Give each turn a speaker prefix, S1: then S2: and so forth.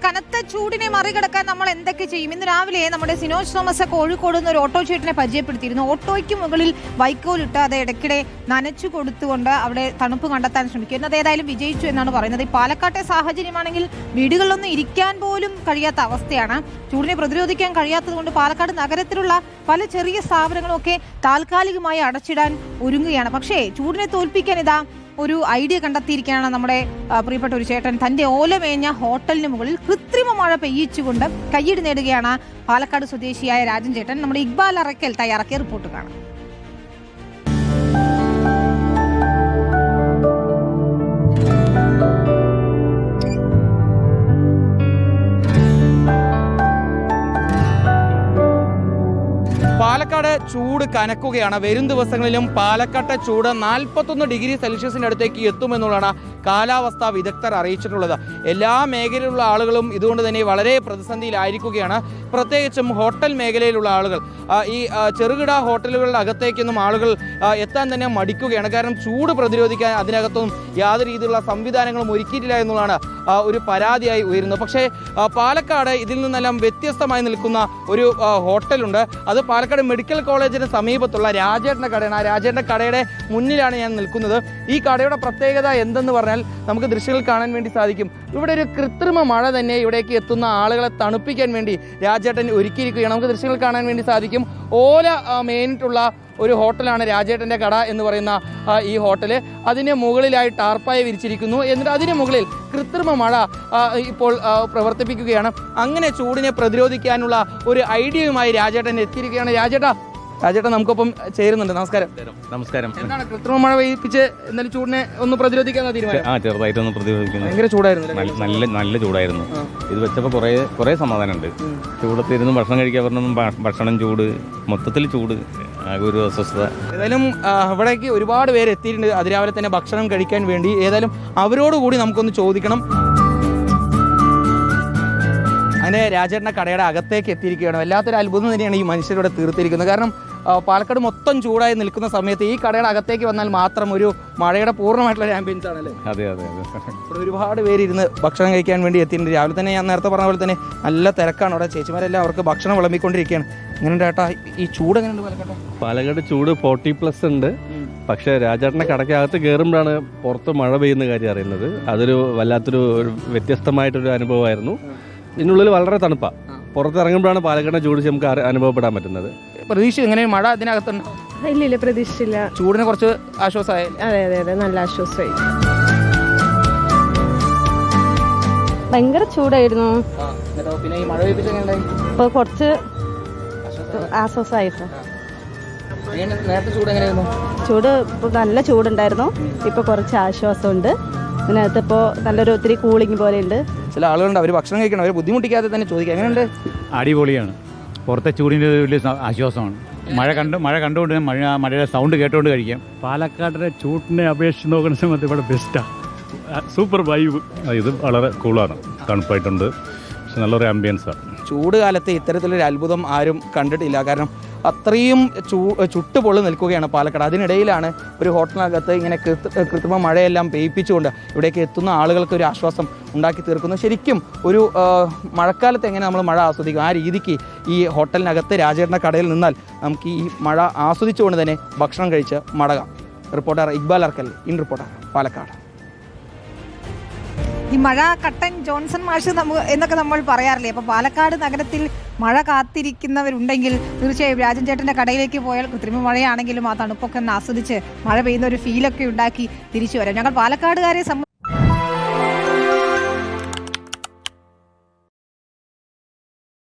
S1: കനത്ത ചൂടിനെ മറികടക്കാൻ നമ്മൾ എന്തൊക്കെ ചെയ്യും? ഇന്ന് രാവിലെ നമ്മുടെ സിനോജ് തോമസ് കോഴിക്കോട് നിന്ന് ഒരു ഓട്ടോ ചേട്ടനെ പരിചയപ്പെടുത്തിയിരുന്നു. ഓട്ടോയ്ക്ക് മുകളിൽ വൈക്കോലിട്ട് അത് ഇടയ്ക്കിടെ നനച്ചു കൊടുത്തുകൊണ്ട് അവിടെ തണുപ്പ് കണ്ടെത്താൻ ശ്രമിക്കുന്നു. അത് ഏതായാലും വിജയിച്ചു എന്നാണ് പറയുന്നത്. ഈ പാലക്കാട്ടെ സാഹചര്യമാണെങ്കിൽ വീടുകളിലൊന്നും ഇരിക്കാൻ പോലും കഴിയാത്ത അവസ്ഥയാണ്. ചൂടിനെ പ്രതിരോധിക്കാൻ കഴിയാത്തത് കൊണ്ട് പാലക്കാട് നഗരത്തിലുള്ള പല ചെറിയ സ്ഥാപനങ്ങളൊക്കെ താൽക്കാലികമായി അടച്ചിടാൻ ഒരുങ്ങുകയാണ്. പക്ഷേ ചൂടിനെ തോൽപ്പിക്കാൻ ഇതാ ഒരു ഐഡിയ കണ്ടെത്തിയിരിക്കുകയാണ് നമ്മുടെ പ്രിയപ്പെട്ട ഒരു ചേട്ടൻ. തന്റെ ഓലമേഞ്ഞ ഹോട്ടലിന് മുകളിൽ കൃത്രിമ മഴ പെയ്യിച്ചുകൊണ്ട് കയ്യടി നേടുകയാണ് പാലക്കാട് സ്വദേശിയായ രാജൻ ചേട്ടൻ. നമ്മുടെ ഇക്ബാൽ അറക്കൽ തയ്യാറാക്കിയ റിപ്പോർട്ട് കാണാം.
S2: പാലക്കാട് ചൂട് കനക്കുകയാണ്. വരും ദിവസങ്ങളിലും പാലക്കാട്ടെ ചൂട് 41 ഡിഗ്രി സെൽഷ്യസിൻ്റെ അടുത്തേക്ക് എത്തുമെന്നുള്ളതാണ് കാലാവസ്ഥാ വിദഗ്ധർ അറിയിച്ചിട്ടുള്ളത്. എല്ലാ മേഖലയിലുള്ള ആളുകളും ഇതുകൊണ്ട് തന്നെ വളരെ പ്രതിസന്ധിയിലായിരിക്കുകയാണ്. പ്രത്യേകിച്ചും ഹോട്ടൽ മേഖലയിലുള്ള ആളുകൾ, ഈ ചെറുകിട ഹോട്ടലുകളുടെ അകത്തേക്കൊന്നും ആളുകൾ എത്താൻ തന്നെ മടിക്കുകയാണ്. കാരണം ചൂട് പ്രതിരോധിക്കാൻ അതിനകത്തൊന്നും യാതൊരു രീതിയിലുള്ള സംവിധാനങ്ങളും ഒരുക്കിയിട്ടില്ല എന്നുള്ളതാണ് ഒരു പരാതിയായി ഉയരുന്നത്. പക്ഷേ പാലക്കാട് ഇതിൽ നിന്നെല്ലാം വ്യത്യസ്തമായി നിൽക്കുന്ന ഒരു ഹോട്ടലുണ്ട്. അത് പാലക്കാട് മെഡിക്കൽ കോളേജിന് സമീപത്തുള്ള രാജേട്ടൻ്റെ കടയാണ്. ആ രാജേട്ടൻ്റെ കടയുടെ മുന്നിലാണ് ഞാൻ നിൽക്കുന്നത്. ഈ കടയുടെ പ്രത്യേകത എന്തെന്ന് പറഞ്ഞാൽ നമുക്ക് ദൃശ്യങ്ങൾ കാണാൻ വേണ്ടി സാധിക്കും. ഇവിടെ ഒരു കൃത്രിമ മഴ തന്നെ ഇവിടേക്ക് എത്തുന്ന ആളുകളെ തണുപ്പിക്കാൻ വേണ്ടി രാജേട്ടൻ ഒരുക്കിയിരിക്കുകയാണ്. നമുക്ക് ദൃശ്യങ്ങൾ കാണാൻ വേണ്ടി സാധിക്കും. ഓല മേഞ്ഞിട്ടുള്ള ഒരു ഹോട്ടലാണ് രാജേട്ടൻ്റെ കട എന്ന് പറയുന്ന ഈ ഹോട്ടല്. അതിന് മുകളിലായി ടാർപ്പായ വിരിച്ചിരിക്കുന്നു. എന്നിട്ട് അതിന് മുകളിൽ കൃത്രിമ മഴ ഇപ്പോൾ പ്രവർത്തിപ്പിക്കുകയാണ്. അങ്ങനെ ചൂടിനെ പ്രതിരോധിക്കാനുള്ള ഒരു ഐഡിയയുമായി രാജേട്ടൻ എത്തിയിരിക്കുകയാണ്. രാജേട്ടൻ നമുക്കൊപ്പം ചേരുന്നുണ്ട്. നമസ്കാരം.
S3: നമസ്കാരം.
S2: എന്താണ് കൃത്രിമ മഴ പെയ്യിപ്പിച്ച് എന്നാലും ചൂടിനെ ഒന്ന് പ്രതിരോധിക്കാൻ തീരുമാനം?
S3: ചെറുതായിട്ടൊന്ന് പ്രതിരോധിക്കുന്നു.
S2: ഭയങ്കര ചൂടായിരുന്നു.
S3: നല്ല ചൂടായിരുന്നു. ഇത് വെച്ചപ്പോൾ കുറേ സമാധാനമുണ്ട്. ചൂടത്തിരുന്ന് ഭക്ഷണം കഴിക്കാൻ പറഞ്ഞ ഭക്ഷണം ചൂട്, മൊത്തത്തിൽ ചൂട്, ഒരു അസ്വസ്ഥത.
S2: ഏതായാലും ഇവിടേക്ക് ഒരുപാട് പേര് എത്തിയിട്ടുണ്ട് അതിരാവിലെ തന്നെ ഭക്ഷണം കഴിക്കാൻ വേണ്ടി. ഏതായാലും അവരോടുകൂടി നമുക്കൊന്ന് ചോദിക്കണം. അങ്ങനെ രാജേട്ടൻ്റെ കടയുടെ അകത്തേക്ക് എത്തിയിരിക്കുകയാണ്. വല്ലാത്തൊരു അത്ഭുതം തന്നെയാണ് ഈ മനുഷ്യരോട് തീർത്തിരിക്കുന്നത്. കാരണം പാലക്കാട് മൊത്തം ചൂടായി നിൽക്കുന്ന സമയത്ത് ഈ കടയുടെ അകത്തേക്ക് വന്നാൽ മാത്രം ഒരു മഴയുടെ പൂർണ്ണമായിട്ടുള്ള ആംബിയൻസ് ആണല്ലേ?
S3: അതെ.
S2: ഇവിടെ ഒരുപാട് പേര് ഇരുന്ന് ഭക്ഷണം കഴിക്കാൻ വേണ്ടി എത്തിയിട്ടുണ്ട്. രാവിലെ തന്നെ ഞാൻ നേരത്തെ പറഞ്ഞ പോലെ തന്നെ നല്ല തിരക്കാണ് അവിടെ. ചേച്ചിമാരെല്ലാം അവർക്ക് ഭക്ഷണം വിളമ്പിക്കൊണ്ടിരിക്കുകയാണ്. എങ്ങനെയുണ്ട് ചേട്ടാ ഈ ചൂട്? എങ്ങനെയുണ്ട്
S3: പാലക്കാട് ചൂട് 40+ ഉണ്ട്. പക്ഷേ രാജേട്ടൻ്റെ കടയ്ക്കകത്ത് കയറുമ്പോഴാണ് പുറത്ത് മഴ പെയ്യുന്ന കാര്യം അറിയുന്നത്. അതൊരു വല്ലാത്തൊരു വ്യത്യസ്തമായിട്ടൊരു അനുഭവമായിരുന്നു. ഇതിനുള്ളിൽ വളരെ തണുപ്പാണ്. പുറത്തിറങ്ങുമ്പോഴാണ് പാലക്കാട് ചൂട് നമുക്ക് അനുഭവപ്പെടാൻ പറ്റുന്നത്.
S2: പ്രതീക്ഷ എങ്ങനെ മഴ അതിനകത്തുണ്ട്?
S4: ഇല്ല, പ്രതീക്ഷിച്ചില്ല.
S2: ചൂടിന് കുറച്ച് ആശ്വാസമായി.
S4: അതെ, നല്ല ആശ്വാസമായി. ഭയങ്കര ചൂടായിരുന്നു.
S2: പിന്നെ ഈ മഴ
S4: ഇപ്പൊ കുറച്ച് ആശ്വാസമായിട്ട്.
S2: നേരത്തെ ചൂട് എങ്ങനെയായിരുന്നു?
S4: ചൂട് ഇപ്പൊ നല്ല ചൂടുണ്ടായിരുന്നു. ഇപ്പൊ കുറച്ച് ആശ്വാസമുണ്ട്. ഇതിനകത്ത് ഇപ്പോൾ നല്ലൊരു ഒത്തിരി കൂളിംഗ് പോലെ ഉണ്ട്.
S2: ചില ആളുകളുണ്ട്, അവർ ഭക്ഷണം കഴിക്കണം, അവർ ബുദ്ധിമുട്ടിക്കാതെ തന്നെ ചോദിക്കുക. എങ്ങനെയുണ്ട്?
S5: അടിപൊളിയാണ്. പുറത്തെ ചൂടിൻ്റെ വലിയ ആശ്വാസമാണ്. മഴ കണ്ടുകൊണ്ട് മഴയുടെ സൗണ്ട് കേട്ടുകൊണ്ട് കഴിക്കാം. പാലക്കാടിൻ്റെ ചൂടിനെ അപേക്ഷിച്ച് നോക്കുന്ന സമയത്ത് ഇവിടെ ബെസ്റ്റാണ്. Super vibe.
S3: ഇത് വളരെ കൂളാണ്, തണുപ്പായിട്ടുണ്ട്. പക്ഷെ നല്ലൊരു ആംബിയൻസാണ്.
S2: ചൂട് കാലത്ത് ഇത്തരത്തിലൊരു അത്ഭുതം ആരും കണ്ടിട്ടില്ല. കാരണം അത്രയും ചുട്ടുപൊള്ളി നിൽക്കുകയാണ് പാലക്കാട്. അതിനിടയിലാണ് ഒരു ഹോട്ടലിനകത്ത് ഇങ്ങനെ കൃത്രിമ മഴയെല്ലാം പെയ്യിപ്പിച്ചുകൊണ്ട് ഇവിടേക്ക് എത്തുന്ന ആളുകൾക്ക് ഒരു ആശ്വാസം ഉണ്ടാക്കി തീർക്കുന്നു. ശരിക്കും ഒരു മഴക്കാലത്ത് എങ്ങനെ നമ്മൾ മഴ ആസ്വദിക്കും, ആ രീതിക്ക് ഈ ഹോട്ടലിനകത്ത് രാജേട്ടൻ്റെ കടയിൽ നിന്നാൽ നമുക്ക് ഈ മഴ ആസ്വദിച്ചുകൊണ്ട് തന്നെ ഭക്ഷണം കഴിച്ച് മടങ്ങാം. Reporter Iqbal Arkal, in reporter, Palakkad.
S1: ഈ മഴ കട്ടൻ ജോൺസൺ മാഷ് എന്നൊക്കെ നമ്മൾ പറയാറില്ലേ? അപ്പോൾ പാലക്കാട് നഗരത്തിൽ മഴ കാത്തിരിക്കുന്നവരുണ്ടെങ്കിൽ തീർച്ചയായും രാജൻ ചേട്ടൻ്റെ കടയിലേക്ക് പോയാൽ കൃത്രിമ മഴയാണെങ്കിലും ആ തണുപ്പൊക്കെ ഒന്ന് ആസ്വദിച്ച് മഴ പെയ്യുന്ന ഒരു ഫീലൊക്കെ ഉണ്ടാക്കി തിരിച്ചു വരാം. ഞങ്ങൾ പാലക്കാടുകാരെ